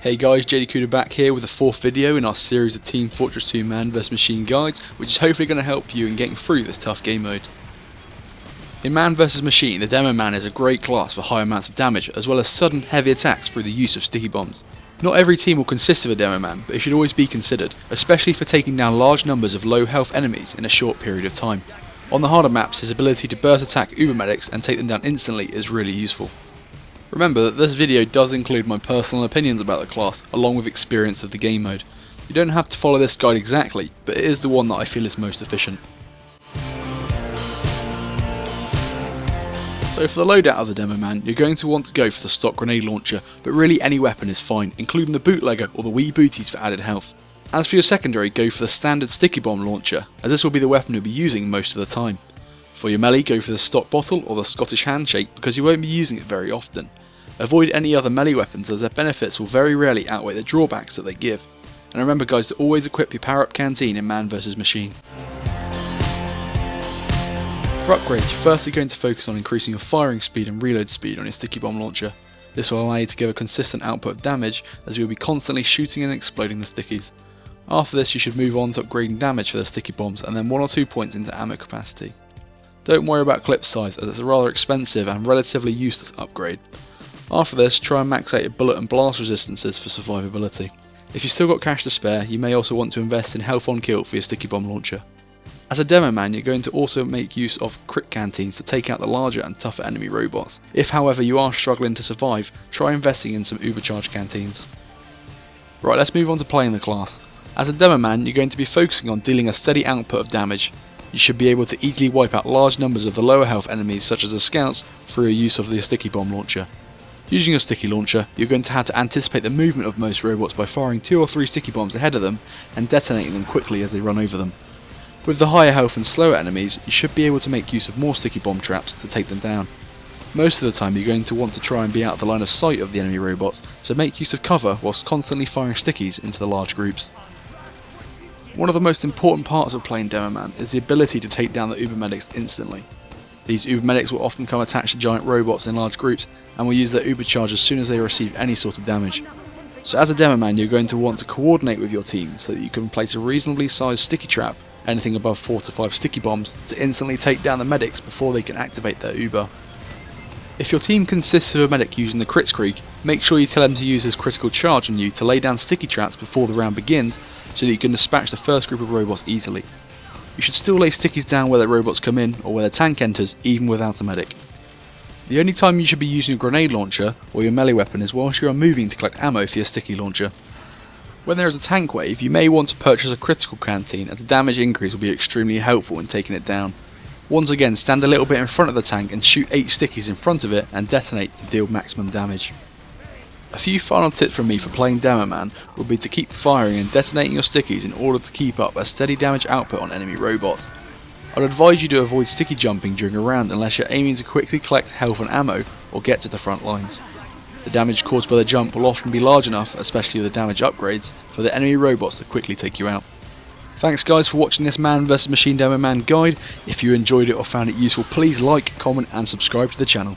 Hey guys, Cuda back here with the fourth video in our series of Team Fortress 2 Mann vs Machine guides, which is hopefully going to help you in getting through this tough game mode. In Mann vs Machine, the Demoman is a great class for high amounts of damage, as well as sudden heavy attacks through the use of sticky bombs. Not every team will consist of a Demoman, but it should always be considered, especially for taking down large numbers of low health enemies in a short period of time. On the harder maps, his ability to burst attack uber medics and take them down instantly is really useful. Remember that this video does include my personal opinions about the class, along with experience of the game mode. You don't have to follow this guide exactly, but it is the one that I feel is most efficient. So for the loadout of the Demoman, you're going to want to go for the stock grenade launcher, but really any weapon is fine, including the bootlegger or the wee booties for added health. As for your secondary, go for the standard sticky bomb launcher, as this will be the weapon you'll be using most of the time. For your melee, go for the stock bottle or the Scottish handshake because you won't be using it very often. Avoid any other melee weapons as their benefits will very rarely outweigh the drawbacks that they give. And remember guys to always equip your power up canteen in Mann vs Machine. For upgrades, you're firstly going to focus on increasing your firing speed and reload speed on your sticky bomb launcher. This will allow you to give a consistent output of damage as you will be constantly shooting and exploding the stickies. After this you should move on to upgrading damage for the sticky bombs and then 1 or 2 points into ammo capacity. Don't worry about clip size as it's a rather expensive and relatively useless upgrade. After this, try and max out your bullet and blast resistances for survivability. If you've still got cash to spare, you may also want to invest in health on kill for your sticky bomb launcher. As a Demoman, you're going to also make use of crit canteens to take out the larger and tougher enemy robots. If however you are struggling to survive, try investing in some overcharge canteens. Right, let's move on to playing the class. As a Demoman, you're going to be focusing on dealing a steady output of damage. You should be able to easily wipe out large numbers of the lower health enemies such as the scouts through your use of the sticky bomb launcher. Using your sticky launcher, you're going to have to anticipate the movement of most robots by firing 2 or 3 sticky bombs ahead of them and detonating them quickly as they run over them. With the higher health and slower enemies, you should be able to make use of more sticky bomb traps to take them down. Most of the time you're going to want to try and be out of the line of sight of the enemy robots, so make use of cover whilst constantly firing stickies into the large groups. One of the most important parts of playing Demoman is the ability to take down the uber medics instantly. These uber medics will often come attached to giant robots in large groups and will use their uber charge as soon as they receive any sort of damage. So as a Demoman you're going to want to coordinate with your team so that you can place a reasonably sized sticky trap, anything above 4 to 5 sticky bombs, to instantly take down the medics before they can activate their uber. If your team consists of a medic using the Kritzkrieg, make sure you tell him to use his critical charge on you to lay down sticky traps before the round begins so that you can dispatch the first group of robots easily. You should still lay stickies down where the robots come in or where the tank enters even without a medic. The only time you should be using a grenade launcher or your melee weapon is whilst you are moving to collect ammo for your sticky launcher. When there is a tank wave, you may want to purchase a critical canteen as the damage increase will be extremely helpful in taking it down. Once again, stand a little bit in front of the tank and shoot 8 stickies in front of it and detonate to deal maximum damage. A few final tips from me for playing Demoman would be to keep firing and detonating your stickies in order to keep up a steady damage output on enemy robots. I'd advise you to avoid sticky jumping during a round unless you're aiming to quickly collect health and ammo or get to the front lines. The damage caused by the jump will often be large enough, especially with the damage upgrades, for the enemy robots to quickly take you out. Thanks guys for watching this Mann vs Machine Demoman guide. If you enjoyed it or found it useful, please like, comment and subscribe to the channel.